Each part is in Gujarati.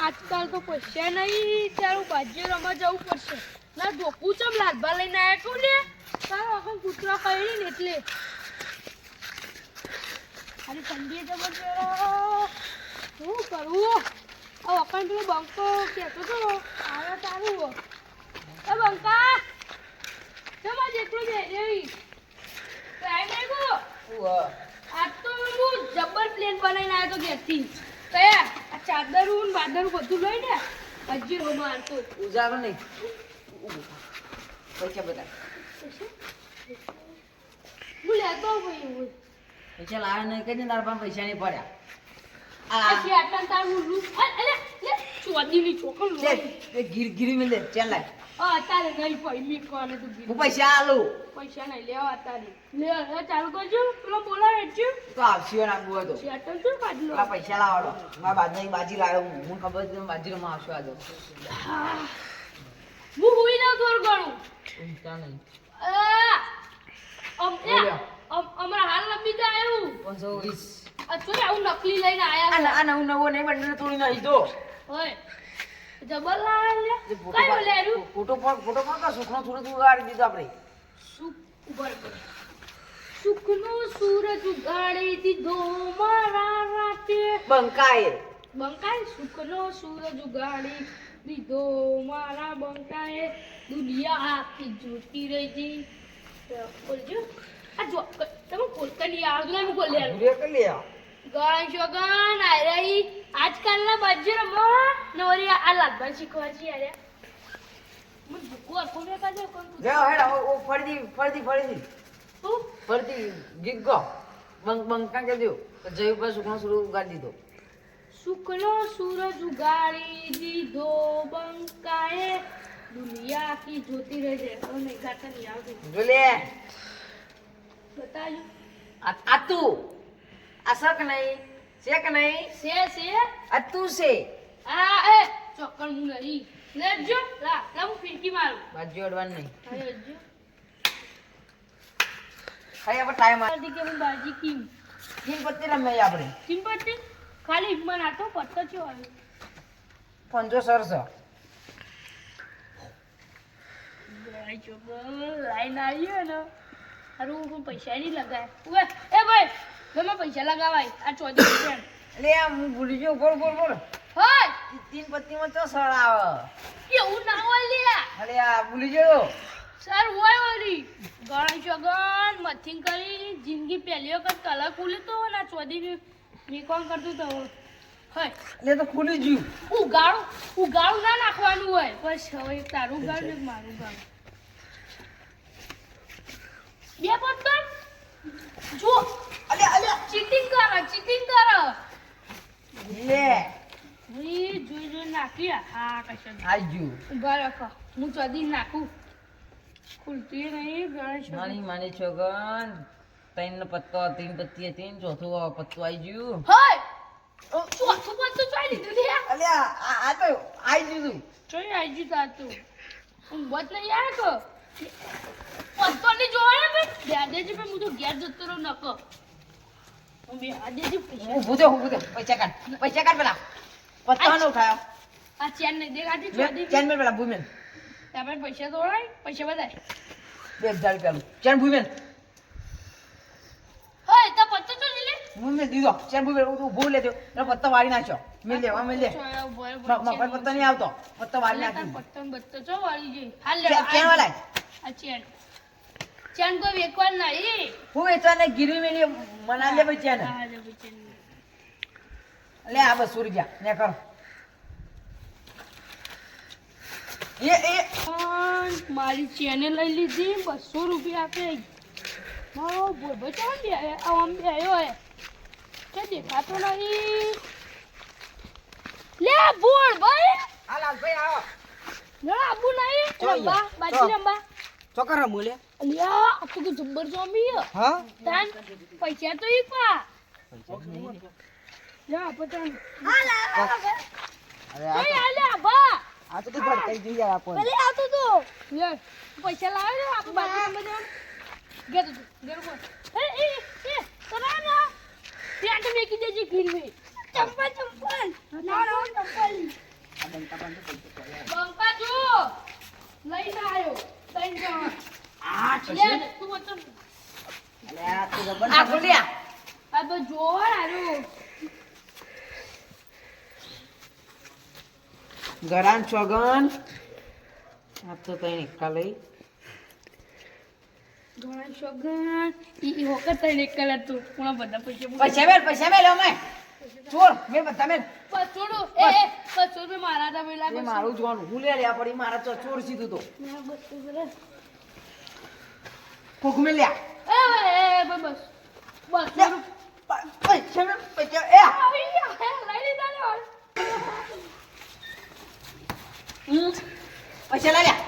આજકાલ તો પૈસા નહીં તારું ભાજ્ય રમવા જવું પડશે ના ઢોકું ચમ લાદભા લઈને આવ્યા તું લે તારો વખત કૂતરા કઈ ને એટલે અરે ઠંડી જબર શું કરવું આ વખત પેલો બંકો કહેતો હતો આવ્યો તારું એ બંકા તમારે જેટલું બેરી ટ્રાય નહીં ગો આજ તો હું જબર પ્લેન બનાવીને આવ્યો તો ઘેરથી કયા આ ચાદરું ને બાદરું બધું લઈને હજી રો મારતો ઉજાગર નહીં પૈસા બધા હું લેતો ભાઈ પૈસા લાવ્યા નહીં કઈ તારા પાસે પૈસા નહીં પડ્યા આ આટલા તારું રૂપ અલે લે ચોદીની છોકર લો એ ગીરી મેં લે ચાલ લાય તારે નહીં પડી મી કોને તું હું પૈસા આલું પૈસા નહીં લેવા તારે લે ચાલુ કરજો પેલો બોલાવે છે તો આવશીઓ નાખવું હોય તો શેટલ તો કાઢ લો પૈસા લાવવાનો મારા બાજુ બાજી લાવ્યો હું ખબર છે બાજીમાં આવશો આજે હું હુઈ ના થોર ગણું ચિંતા નહીં અમારા હાલ લંબી તો આવ્યું 520 આ ચોય આવું નકલી લઈને આયા આ નવું નહીં બંને તોડી નાખી દો ઓય જબર લાયા લે કઈ બોલ્યા ફોટો પર કા સુખનો થોડું ઉગાડી દીધો આપણે સુખ ઉપર સુખનો સૂરજ ઉગાડી દીધો મારા રાતે બંકાએ સુખનો સૂરજ ઉગાડી દીધો મારા બંકાએ દુનિયા આખી જોતી રહી બોલજો આ જો તમે કોલકની આગળ નું બોલ્યા ભૂરે કરી લે ગણ શોગન આ રહી આજકાલના બાજુ રમો નવરી આ લાગવા શીખવા છે યાર મને ભૂકો કોને કાજો કોણ લે હેડ ઓ ફરદી તું ફરદી ગિગ્ગો બંકા કે દો જય પર સુખનો સૂરજ ઉગાડી દીધો સુખનો સૂરજ ઉગાડી દીધો બંકાએ દુનિયા કી જોતી રહે છે અને ગાતા નહીં આવતું જો લે બતાજો આ તું આ શક નહીં શેક નહીં છે આ તું છે આ એ ચોક્કર હું નહીં લેજો લા હું ફિરકી મારું બાજુ અડવાનું નહીં લેજો ખાઈ આપણે ટાઈમ આ કે હું બાજી કીમ તીન પત્તી રમે આપણે સિમ્પતિ ખાલી મન આતો પત્તો છે આવ્યો 500 ભાઈ ચોક્કર લાઈન આવ્યો ને હારું હું પૈસા નહીં લગાય ઓય એ ભાઈ ગમે પૈસા લગાવાય આ 14 રૂપિયા લે હું ભૂલી ગયો બોલ હોય તીન પત્તીમાં તો સળ આવે એવું ના હોય લ્યા અરે આ ભૂલી ગયો સર હોય ઓરી ગણેશ જગન મથિંગ કરી જિંદગી પહેલી વખત કલર ખુલે તો ના ચોદી મી કોણ કરતું તો હોય લે તો ખુલી ગયું ઉગાડું ના નાખવાનું હોય બસ હવે તારું ગાડ ને મારું ગાડ બે પત્તન જો અલે ચીટિંગ કર લે જોઈ નાખી હા કશું આઈ ગયું ઉભા રાખો હું ચોદી નાખું ખુલતી નહીં ગણેશ માની છોગન ત્રણ પત્તો તીન પત્તી હતી ચોથું પત્તું આવી ગયું હોય ચોથું પત્તું ચોઈ લીધું લે અલે આ તો આવી ગયું ચોઈ આવી ગયું તાતું હું બત નહીં યાર કો પત્તો ની જોડે બે દેજી પે હું તો ઘેર જતો રહું નકો હું બે દેજી પૈસા ઊભું થયો પૈસા કાઢ પેલા પત્તાનો ઉઠાયો આ ચેન નહીં દેખાતી ચોદી ચેન મેં પેલા ભૂમેન તમે પૈસા દોડાય પૈસા બધાય 2000 રૂપિયા ચેન ભૂમેન હોય તો પત્તો તો લે ભૂમેન દીધો ચેન ભૂમેન ઊભું લેજો એનો પત્તો વાળી નાખ્યો મેં લે મફત પત્તો નહીં આવતો પત્તો વાળી નાખ્યો પત્તો બત્તો ચો વાળી જઈ હાલ લે ચેન વાળાય આ ચેન કોઈ વેકવા નહીં હું વેચવાને ગીરવી મેલી મના લે ભાઈ ચેન હા લે ભાઈ ચેન લે આ 200 રૂપિયા ને કર એ મારી ચેને લઈ લીધી 200 રૂપિયા આપે મારો બોલ ચાલ બે આમ બે આવ્યો હે કે દેખાતો નહીં લે બોલ ભાઈ આ લાલ ભાઈ આવો ના આબુ નહીં રંબા બાજી રંબા ચોકર રમુલે અલ્યા આ તો જબ્બર જોમી હા તાન પૈસા તો ઈ પા જા પતન અરે આ લે બા આ તો તું ભટકાઈ જઈ યાર આપો ભલે આવતો તો લે પૈસા લાવે ને આપણે બાજી રંબા ગયા તો ઘર પર એ તરા ના ત્યાં તો મેકી દેજે ગીરવી ચંપલ બંકા જો લઈને આવ્યો લઈને જવા આ લે છે તું મત લે આ તો જબર આ ખોલ્યા આ તો જોવા આવ્યો ગરાન છોગન આ તો કઈ નિકા લઈ ઘણા છોગન ઈ હોકર તઈ એક કલર તું કોણ બધા પૈસા મેલ અમે ચોર મે બધા મેલ પછોડો એ પછોડ મારા તા પેલા એ મારું જોવાનું હું લે લ્યા પડી મારા તો ચોર સીધું તો ના બસ બસ કોક મેલ લ્યા એ બસ બસ પૈસા મેલ પૈસા એ આવી ગયા લઈ લીધા ને પૈસા લઈ લ્યા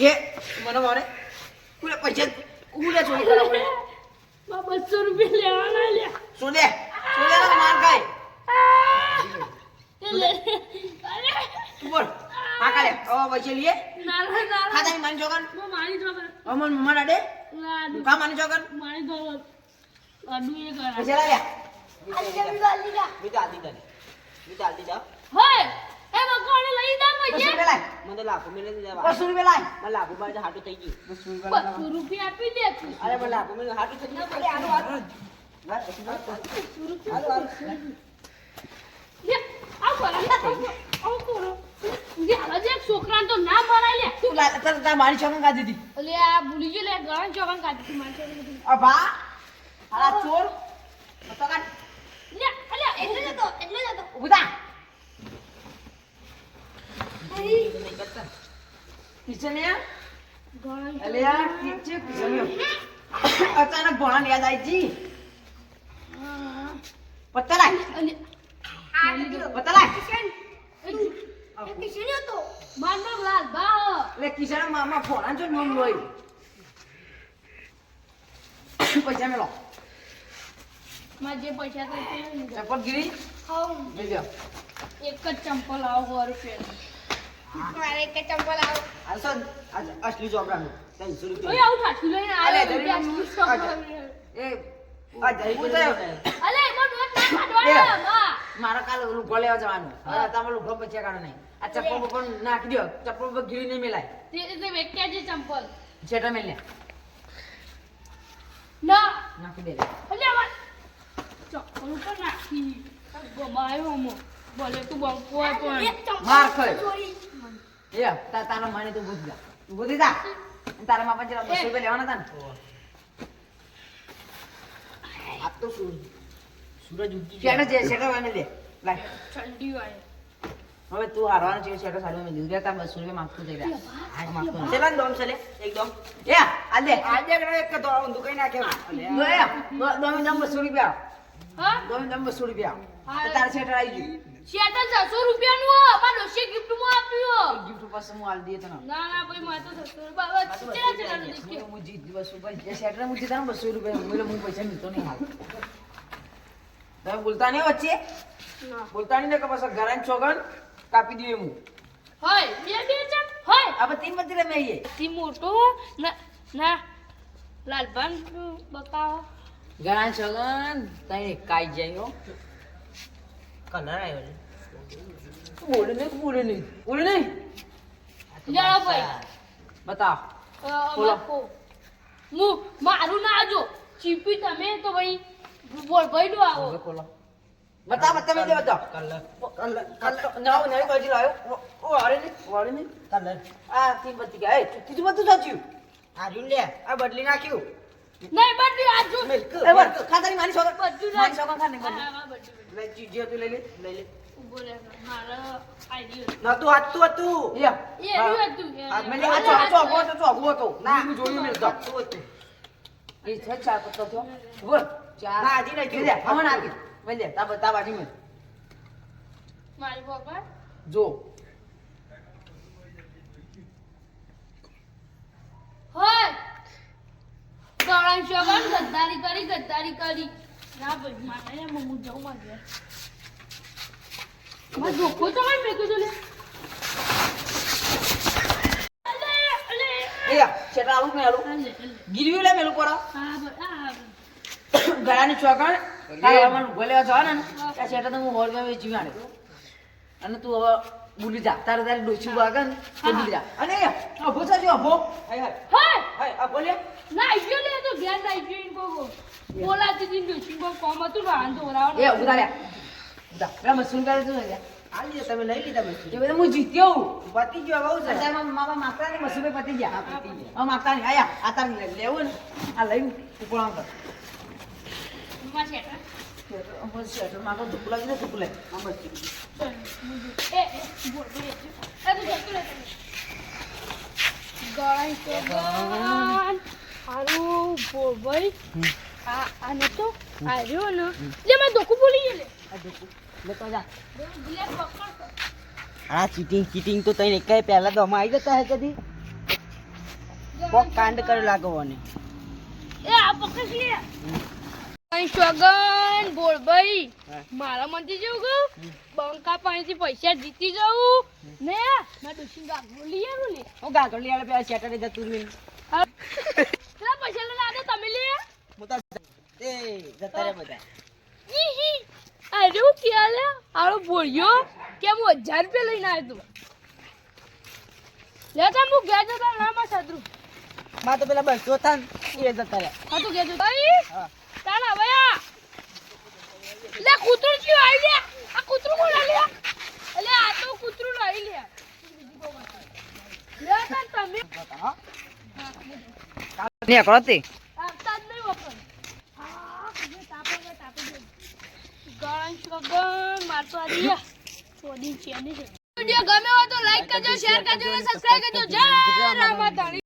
એ મને મારે કુલે પૈસા કુલે ચોરી કરા પડે 200 રૂપિયા લેવાના લ્યા સુલે ના માર ખાય અરે તું બોલ હા કાલે ઓ પૈસા લીએ નાના નાના ખાતા માની જોગન હું મારી જોગર અમન મમ્મા ડે લાડુ કા માની જોગન મારી જોગર લાડુ એ કરા પૈસા લઈ લ્યા બીજા દીધા હોય એ મકોને લઈ દા બસો પૈસા રૂપિયા લાય મને લાખો મિલે દીધા 200 રૂપિયા લાય મને લાખો બાજુ હાટું થઈ ગયું 200 રૂપિયા આપી દે તું અરે મને લાખો મિલે હાટું થઈ ગયું લે આ બોલા આ કોરો લે આજે છોકરાને તો ના મરાય લે તું લા તા મારી છોકન કા દીધી લે આ ભૂલી ગયો લે ઘણા ચોકન કાઢી મારશે આ બા આ ચોર તો કાટ લે અલે એટલે જતો ઉભા કિચન યા ઘણા અલે યાર ઠીક છે કિચન અચાનક ભણાન યાદ આવી જી પત્તા લાય અલે પત્તા લાય માર નામ લાલ બા લે કિચન મામા ફોન જો નોમ લોય પૈસા મેલો માર જે પૈસા તો લઈ લીધા ચપ્પલ ગીરી ખાઉં લઈ જાઓ એક જ ચંપલ આવો 100 રૂપિયા મારે એક જ ચંપલ આવો આલસો અસલી ચોપડાનું 300 ઓય રૂપિયા આવું ઠાઠી લઈને અલે, આવ્યો ધરી રૂપિયા એ આ જઈ પૂછાયો અલે એમાં દોત ના કાઢવાના બા મારા કાલે લુગડો લેવા જવાનું હવે તમે લુગડો પૈસા કાઢો નહીં આ ચપ્પલ ઉપર નાખી દો ચપ્પલ ઉપર ગીરી નહીં મિલાય તે વેક્યા જે ચંપલ છેટા મેલ લે ના નાખી દે અલે આવા ચંપલ ઉપર નાખી ગમાયો અમો બોલે તું બંકો હતો માર ખાય એ તારા માને તું બુદ્ધિ જા તું બુદ્ધિ જા તારા માં 200 રૂપિયા લેવાના હતા ને આ તો સૂરજ ઉગી શેટા જે શેટા વાને લે લાય ઠંડી વાય હવે તું હારવાનો છે શેટા સાડો મેં લીધું તા 200 રૂપિયા માંગતું જઈ રહ્યા આજ માંગતો નહીં. ચલા દોમ ચલે એકદમ એ આ દે આજે એક તો ઊંધું કઈ નાખે દોમી દમ 200 રૂપિયા હા દોમી દમ 200 રૂપિયા તો તારા શેટા આવી ગયું શેટર 600 રૂપિયાનું હો માર ડોશી ગિફ્ટ માં આપ્યું ગિફ્ટ પાછું હું આલ દે તને ના ના ભાઈ મારે તો 600 બાબા ચેલા ચેલા દેખે હું જીત 200 રૂપિયા જે શેટર હું જીતા 200 રૂપિયા હું પૈસા મિલતો નહીં હાલ તમે બોલતા નહીં વચ્ચે ના બોલતા નહીં ને કે પાછા ઘરાન છોગન કાપી દઈએ હું હોય બે ચમ હોય આ બધી મત રમે આઈએ થી મોટો ના ના લાલભાન બકાવો ઘરાન છોગન તઈ કાઈ જાય હો કલર આવ્યો ને બોલે નહીં જાણો ભાઈ બતાવ બોલો. હું મારું ના જો ચીપી તમે તો ભાઈ બોલ ભાઈ નો આવો હવે ખોલો બતાવ મેં દે બતાવ કલર ના નવી બાજુ લાવ્યો ઓ વાળે નહીં કલર આ તી બતી ગયા એ તીજું બધું સાચ્યું આર્યું લે આ બદલી નાખ્યું નહીં બદલી આ જો મિલ્ક એ બર ખાતાની માની છોકર બધું માની છોકર ખાને બદલી હા, બધું લઈ જે તું લઈ લે ઉભો રહે મારા આઈડિયા નતું હતું હતું યા એ રહ્યું હતું મેં આ ચોગવો હતો ના હું જોયું મેં તો હતું હતું એ છે ચાર પત્તો થયો બોલ ચાર ના, હજી નહીં લે હવે નાખી મેં લે તા બાજી મેં મારી પપ્પા જો હોય ગળા શોગન ગદ્દારી કરી ના ભાઈ મારે હું જાઉં મારે માં જોખો તો મને મેં કીધું લે અલે અલે એ છેટા આવું મેં આલું અલે ગીરવી લે મેલું પડો હા આ ગળાની ચોકણ તારે મને ગોલેવા જવાના ને ત્યાં છેટા તો હું હોર ગયો જીવાડે અને તું હવે ભૂલી જા તારે તારે ડોસી વાગે ને તો ભૂલી જા અને અભો સાચું અભો હાય હાય હાય આ બોલે ના આઈજો લે તો ઘેર આઈજો ઇન કોકો બોલાતી દીન ડોશી કો કોમ હતું રાન તો ઓરાવ એ ઉધા લે ઉધા પેલા મસૂન કરે છે ને આ લે તમે લઈ લીધા બસ એ બધા હું જીત્યો પતી ગયો બહુ છે અત્યારે મામા માગતા ને મસૂને પતી ગયા હવે માગતા નહીં આયા આ તાર લેવું ને આ લઈને ઉપળામ કર માં શેટા બસ શેટર માગો ધુપ લાગી ને ધુપ લાગી આમ બસ એ બોલ બોલ એ તો જતો રે ગાય તો ગાન હારું બોલ ભાઈ આ નતો આર્યો ને લે મેં દોકુ બોલી ગયો લે આ ધુપ લેતો જા લે પકડ આ ચીટિંગ તો તઈ કઈ પહેલા તો અમે આવી જતા હે કદી કોક કાંડ કરે લાગો ને એ આ પકડ લે કઈ સ્વગન બોલ ભાઈ મારા મનથી જેવું ગયું બંકા પાણીથી પૈસા જીતી જવું ને મેં ડોશી ગાગ બોલી આવ્યું ને હું ગાગર લઈ આવે પેલા સેટરડે જતું રહી કેટલા પૈસા લઈને આવ્યો તમે લે હું તો એ જતા રે બધા અરે હું ક્યાં લે આરો બોલ્યો કે હું 1000 રૂપિયા લઈને આવ્યો તું લે તા હું ગયા જતા નામાં સાદરું માં તો પેલા 200 થા એ જતા રે હા તું ગયા ભાઈ હા તારા ભયા લે કૂતરું ક્યું આવી લે આ કૂતરું કોણ લે એટલે આ તો કૂતરું લઈ લે લે તા તમે હા ને કરતે આવતા જ નહીં વપન હા જે તાપે ગણ છગન મારતો આ દિયા સોડી છે ને વિડિયો ગમે હોય તો લાઈક કરજો શેર કરજો અને સબસ્ક્રાઇબ કરજો જય રામ માતા